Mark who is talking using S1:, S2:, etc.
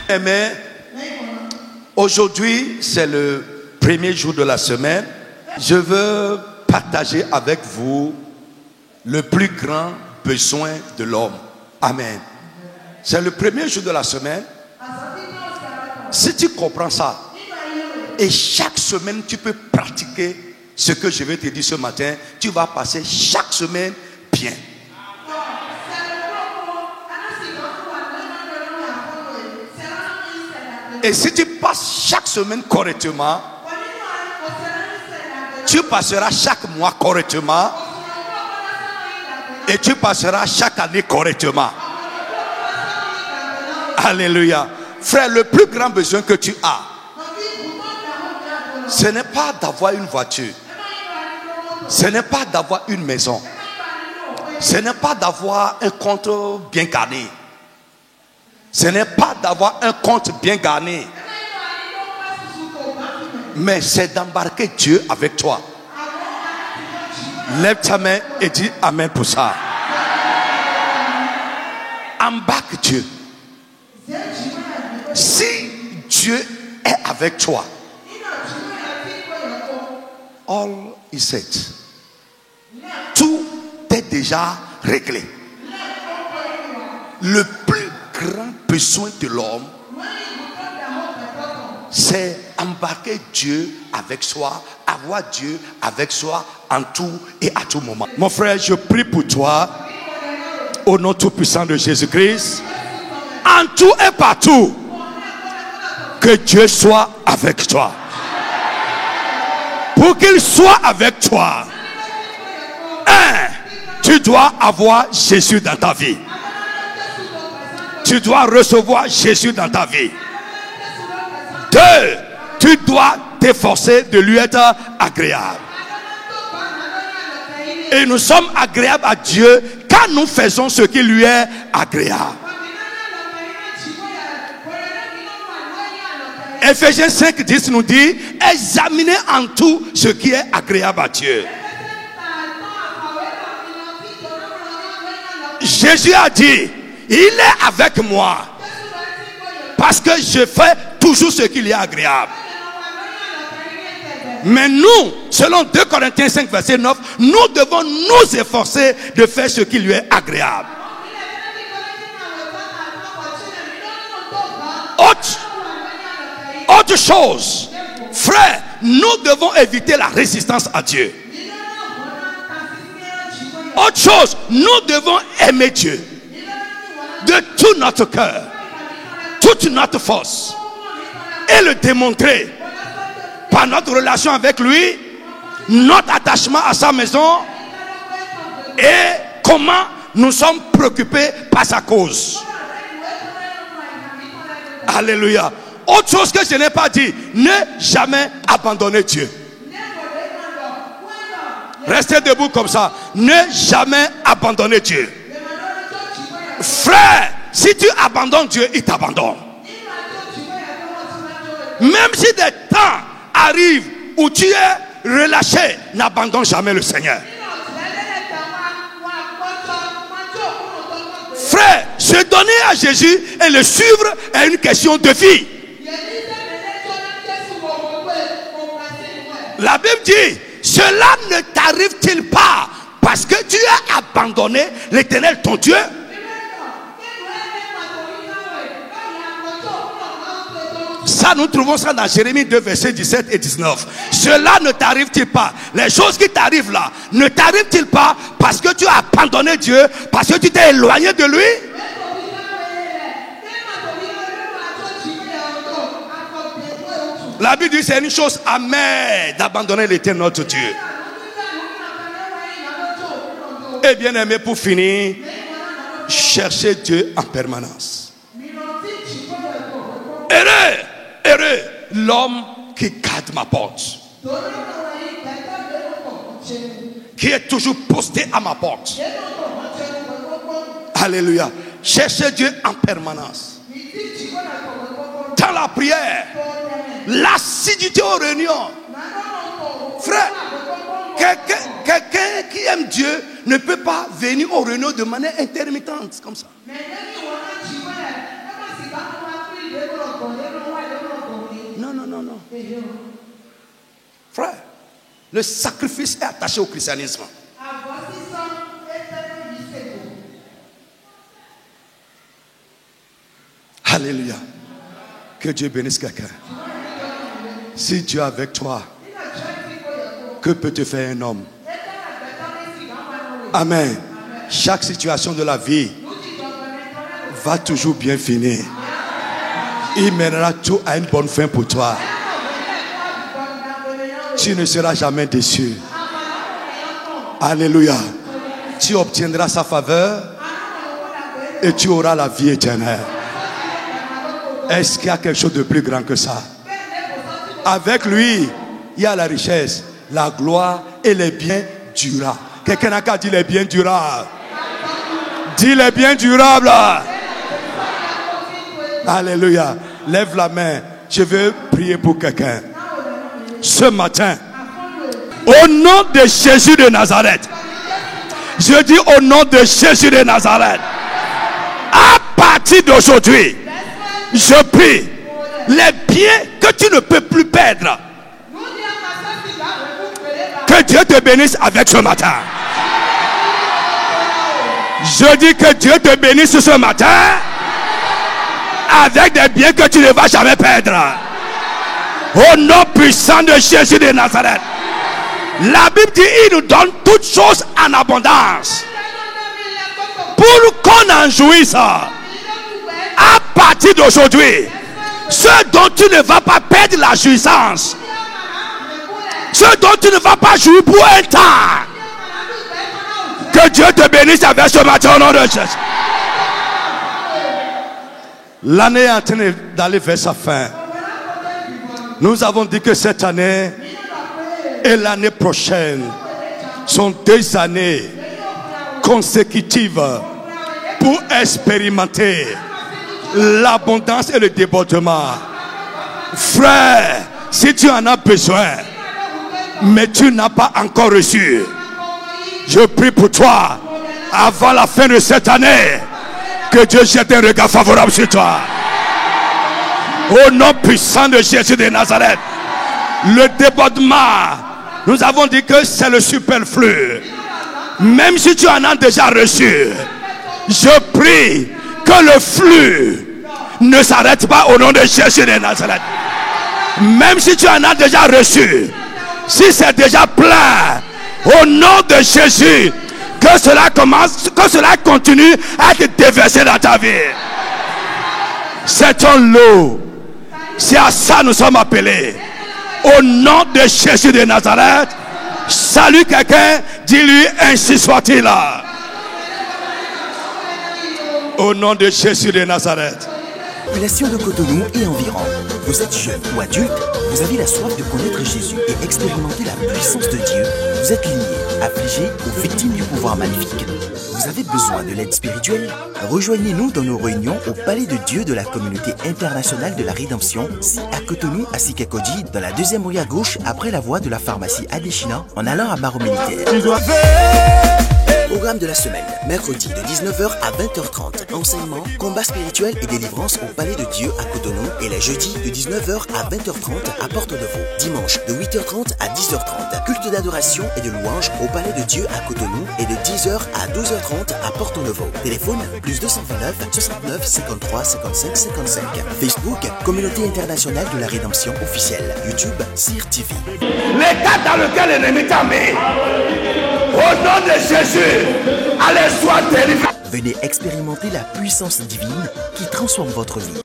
S1: Mais aujourd'hui, c'est le premier jour de la semaine. Je veux partager avec vous le plus grand besoin de l'homme. Amen. C'est le premier jour de la semaine. Si tu comprends ça, et chaque semaine tu peux pratiquer ce que je vais te dire ce matin, tu vas passer chaque semaine bien. Et si tu passes chaque semaine correctement, tu passeras chaque mois correctement et tu passeras chaque année correctement. Alléluia. Frère, le plus grand besoin que tu as, ce n'est pas d'avoir une voiture, ce n'est pas d'avoir une maison, ce n'est pas d'avoir un compte bien garni, ce n'est pas d'avoir un compte bien garni, mais c'est d'embarquer Dieu avec toi. Lève ta main et dis Amen pour ça. Embarque Dieu. Si Dieu est avec toi, all is set. Tout est déjà réglé. Le plus grand besoin de l'homme, c'est embarquer Dieu avec soi, avoir Dieu avec soi en tout et à tout moment. Mon frère, je prie pour toi, au nom tout puissant de Jésus-Christ, en tout et partout, que Dieu soit avec toi. Pour qu'il soit avec toi, tu dois avoir Jésus dans ta vie. Tu dois recevoir Jésus dans ta vie. 2, tu dois t'efforcer de lui être agréable. Et nous sommes agréables à Dieu quand nous faisons ce qui lui est agréable. Ephésiens 5:10 nous dit: examinez en tout ce qui est agréable à Dieu. Jésus a dit: il est avec moi parce que je fais toujours ce qui lui est agréable. Mais nous, selon 2 Corinthiens 5 verset 9, nous devons nous efforcer de faire ce qui lui est agréable. Autre chose, frère, nous devons éviter la résistance à Dieu. Autre chose, nous devons aimer Dieu de tout notre cœur, toute notre force, et le démontrer par notre relation avec lui, notre attachement à sa maison et comment nous sommes préoccupés par sa cause. Alléluia. Autre chose que je n'ai pas dit, ne jamais abandonner Dieu. Restez debout comme ça. Ne jamais abandonner Dieu. Frère, si tu abandonnes Dieu, il t'abandonne. Même si des temps arrivent où tu es relâché, n'abandonne jamais le Seigneur. Frère, se donner à Jésus et le suivre est une question de vie. La Bible dit: cela ne t'arrive-t-il pas parce que tu as abandonné l'Éternel ton Dieu? Ça, nous trouvons ça dans Jérémie 2 versets 17 et 19. Cela ne t'arrive-t-il pas? Les choses qui t'arrivent là, ne t'arrivent-t-il pas parce que tu as abandonné Dieu, parce que tu t'es éloigné de lui? La Bible dit: c'est une chose amère d'abandonner l'Éternel notre Dieu. Et bien aimé, pour finir, cherchez Dieu en permanence. Heureux l'homme qui garde ma porte, qui est toujours posté à ma porte. Alléluia. Cherchez Dieu en permanence. Dans la prière, l'assiduité aux réunions. Frère, quelqu'un qui aime Dieu ne peut pas venir aux réunions de manière intermittente comme ça. Non, non, non, non. Frère, le sacrifice est attaché au christianisme. Alléluia. Que Dieu bénisse quelqu'un. Si Dieu est avec toi, que peut te faire un homme? Amen. Chaque situation de la vie va toujours bien finir. Il mènera tout à une bonne fin pour toi. Tu ne seras jamais déçu. Alléluia. Tu obtiendras sa faveur et tu auras la vie éternelle. Est-ce qu'il y a quelque chose de plus grand que ça? Avec lui, il y a la richesse, la gloire et les biens durables. Quelqu'un n'a qu'à dire les biens durables. Dis les biens durables. Alléluia. Lève la main. Je veux prier pour quelqu'un. Ce matin, au nom de Jésus de Nazareth, je dis au nom de Jésus de Nazareth, à partir d'aujourd'hui, je prie les biens que tu ne peux plus perdre. Que Dieu te bénisse avec ce matin. Je dis que Dieu te bénisse ce matin avec des biens que tu ne vas jamais perdre. Au nom puissant de Jésus de Nazareth. La Bible dit il nous donne toutes choses en abondance pour qu'on en jouisse. À partir d'aujourd'hui, ce dont tu ne vas pas perdre la jouissance, ce dont tu ne vas pas jouir pour un temps, que Dieu te bénisse avec ce matin au nom de Jésus. L'année est en train d'aller vers sa fin. Nous avons dit que cette année et l'année prochaine sont 2 années consécutives pour expérimenter l'abondance et le débordement. Frère, si tu en as besoin, mais tu n'as pas encore reçu, je prie pour toi, avant la fin de cette année, que Dieu jette un regard favorable sur toi. Au nom puissant de Jésus de Nazareth, le débordement, nous avons dit que c'est le superflu. Même si tu en as déjà reçu, je prie que le flux ne s'arrête pas au nom de Jésus de Nazareth. Même si tu en as déjà reçu, si c'est déjà plein, au nom de Jésus, que cela commence, que cela continue à être déversé dans ta vie. C'est ton lot. C'est à ça nous sommes appelés. Au nom de Jésus de Nazareth, salue quelqu'un, dis-lui ainsi soit-il. Au nom de Jésus de Nazareth.
S2: Population de Cotonou et environ. Vous êtes jeune ou adulte, vous avez la soif de connaître Jésus et expérimenter la puissance de Dieu. Vous êtes lié, affligé ou victime du pouvoir maléfique. Vous avez besoin de l'aide spirituelle? Rejoignez-nous dans nos réunions au Palais de Dieu de la Communauté Internationale de la Rédemption, si à Cotonou, à Sikakoji, dans la 2e rue à gauche, après la voie de la pharmacie Adeshina, en allant à Barreau Militaire. Programme de la semaine, mercredi de 19h à 20h30, enseignement, combat spirituel et délivrance au Palais de Dieu à Cotonou, et les jeudis de 19h à 20h30 à Porto-Novo. Dimanche de 8h30 à 10h30, culte d'adoration et de louange au Palais de Dieu à Cotonou, et de 10h à 12h30 à Porto-Novo. Téléphone plus 229 69 53 55 55. Facebook, Communauté Internationale de la Rédemption officielle. YouTube, CIR TV.
S1: L'état dans lequel l'ennemi t'a mis, au nom de Jésus, allez, sois délivré.
S2: Venez expérimenter la puissance divine qui transforme votre vie.